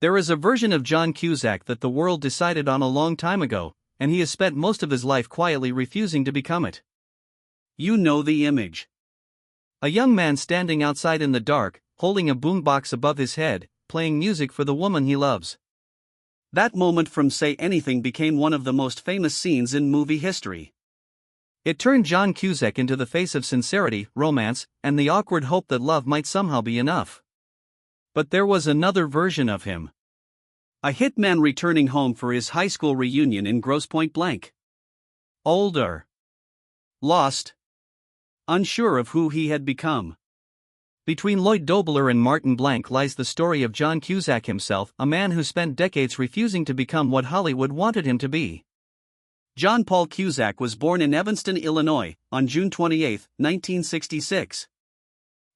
There is a version of John Cusack that the world decided on a long time ago, and he has spent most of his life quietly refusing to become it. You know the image. A young man standing outside in the dark, holding a boombox above his head, playing music for the woman he loves. That moment from Say Anything became one of the most famous scenes in movie history. It turned John Cusack into the face of sincerity, romance, and the awkward hope that love might somehow be enough. But there was another version of him. A hitman returning home for his high school reunion in Grosse Pointe Blank. Older. Lost. Unsure of who he had become. Between Lloyd Dobler and Martin Blanc lies the story of John Cusack himself, a man who spent decades refusing to become what Hollywood wanted him to be. John Paul Cusack was born in Evanston, Illinois, on June 28, 1966.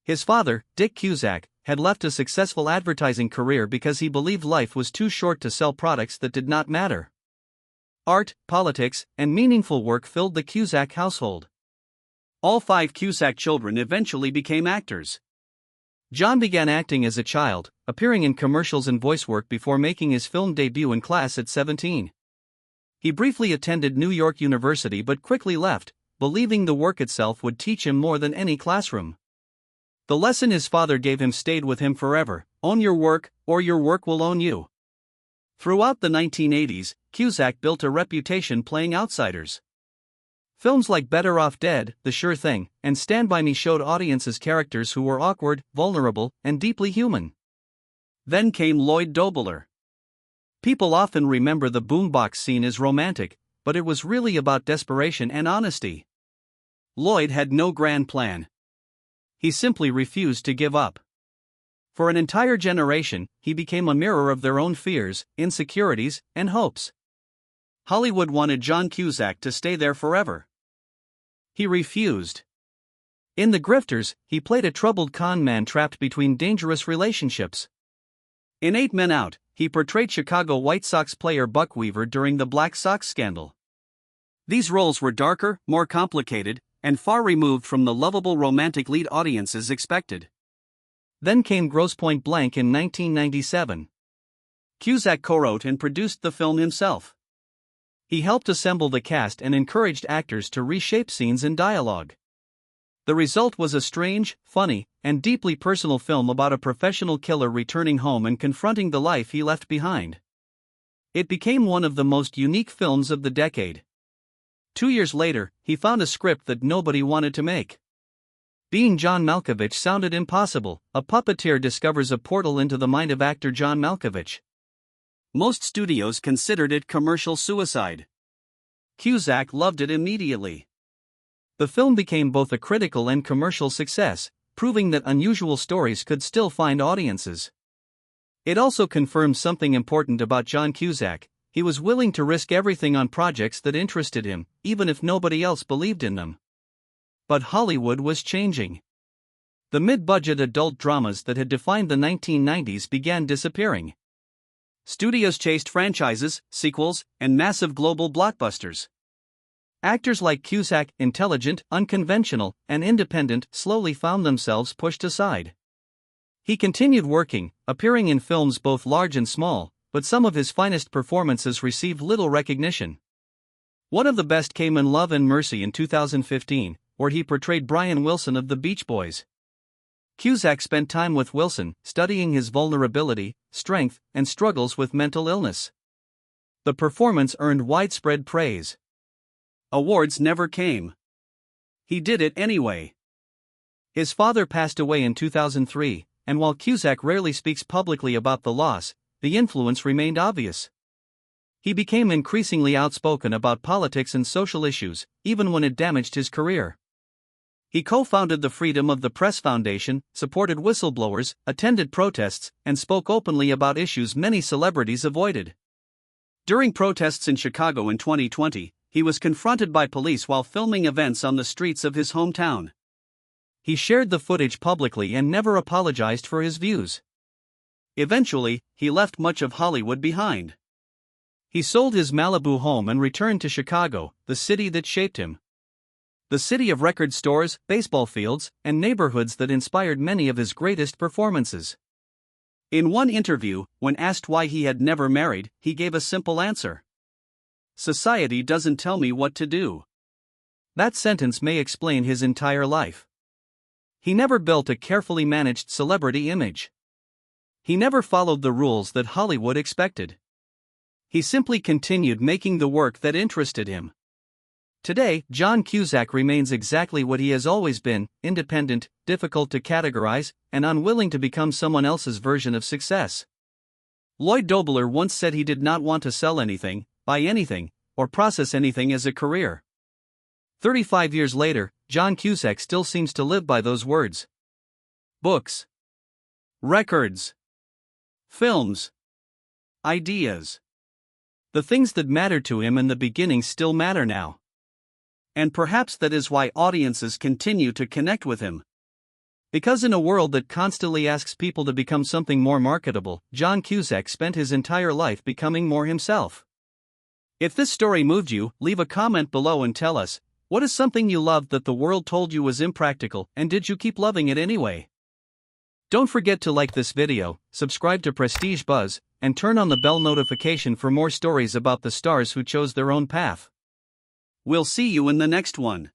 His father, Dick Cusack, had left a successful advertising career because he believed life was too short to sell products that did not matter. Art, politics, and meaningful work filled the Cusack household. All 5 Cusack children eventually became actors. John began acting as a child, appearing in commercials and voice work before making his film debut in class at 17. He briefly attended New York University but quickly left, believing the work itself would teach him more than any classroom. The lesson his father gave him stayed with him forever: own your work, or your work will own you. Throughout the 1980s, Cusack built a reputation playing outsiders. Films like Better Off Dead, The Sure Thing, and Stand By Me showed audiences characters who were awkward, vulnerable, and deeply human. Then came Lloyd Dobler. People often remember the boombox scene as romantic, but it was really about desperation and honesty. Lloyd had no grand plan. He simply refused to give up. For an entire generation, he became a mirror of their own fears, insecurities, and hopes. Hollywood wanted John Cusack to stay there forever. He refused. In The Grifters, he played a troubled con man trapped between dangerous relationships. In 8 Men Out, he portrayed Chicago White Sox player Buck Weaver during the Black Sox scandal. These roles were darker, more complicated, and far removed from the lovable romantic lead audiences expected. Then came Grosse Pointe Blank in 1997. Cusack co-wrote and produced the film himself. He helped assemble the cast and encouraged actors to reshape scenes and dialogue. The result was a strange, funny, and deeply personal film about a professional killer returning home and confronting the life he left behind. It became one of the most unique films of the decade. 2 years later, he found a script that nobody wanted to make. Being John Malkovich sounded impossible. A puppeteer discovers a portal into the mind of actor John Malkovich. Most studios considered it commercial suicide. Cusack loved it immediately. The film became both a critical and commercial success, proving that unusual stories could still find audiences. It also confirmed something important about John Cusack: he was willing to risk everything on projects that interested him, even if nobody else believed in them. But Hollywood was changing. The mid-budget adult dramas that had defined the 1990s began disappearing. Studios chased franchises, sequels, and massive global blockbusters. Actors like Cusack, intelligent, unconventional, and independent, slowly found themselves pushed aside. He continued working, appearing in films both large and small, but some of his finest performances received little recognition. One of the best came in Love and Mercy in 2015, where he portrayed Brian Wilson of the Beach Boys. Cusack spent time with Wilson, studying his vulnerability, strength, and struggles with mental illness. The performance earned widespread praise. Awards never came. He did it anyway. His father passed away in 2003, and while Cusack rarely speaks publicly about the loss, the influence remained obvious. He became increasingly outspoken about politics and social issues, even when it damaged his career. He co-founded the Freedom of the Press Foundation, supported whistleblowers, attended protests, and spoke openly about issues many celebrities avoided. During protests in Chicago in 2020, he was confronted by police while filming events on the streets of his hometown. He shared the footage publicly and never apologized for his views. Eventually, he left much of Hollywood behind. He sold his Malibu home and returned to Chicago, the city that shaped him. The city of record stores, baseball fields, and neighborhoods that inspired many of his greatest performances. In one interview, when asked why he had never married, he gave a simple answer: "Society doesn't tell me what to do." That sentence may explain his entire life. He never built a carefully managed celebrity image. He never followed the rules that Hollywood expected. He simply continued making the work that interested him. Today, John Cusack remains exactly what he has always been: independent, difficult to categorize, and unwilling to become someone else's version of success. Lloyd Dobler once said he did not want to sell anything, buy anything, or process anything as a career. 35 years later, John Cusack still seems to live by those words. Books, records, films, ideas. The things that mattered to him in the beginning still matter now. And perhaps that is why audiences continue to connect with him. Because in a world that constantly asks people to become something more marketable, John Cusack spent his entire life becoming more himself. If this story moved you, leave a comment below and tell us, what is something you loved that the world told you was impractical, and did you keep loving it anyway? Don't forget to like this video, subscribe to Prestige Buzz, and turn on the bell notification for more stories about the stars who chose their own path. We'll see you in the next one.